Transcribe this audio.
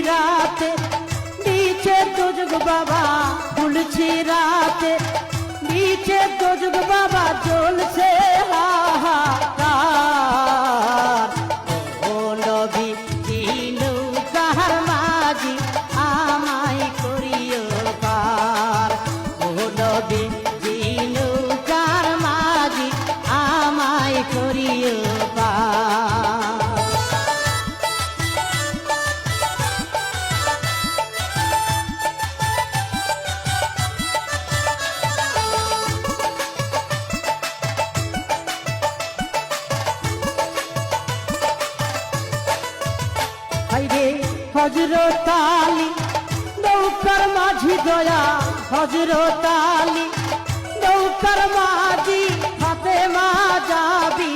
রাতে নিচে দোজগ বাবা খুলছি রাতে নিচে দোজগ বাবা জ্বলছে হাহাকার ও নবী নৌকার মাঝি আমায় করিও পার ও নবী নৌকার মাঝি আমায় করিও পার। হযরত আলী নৌকার মাঝি দয়া হযরত আলী নৌকার মাঝি ফাতেমা যাবি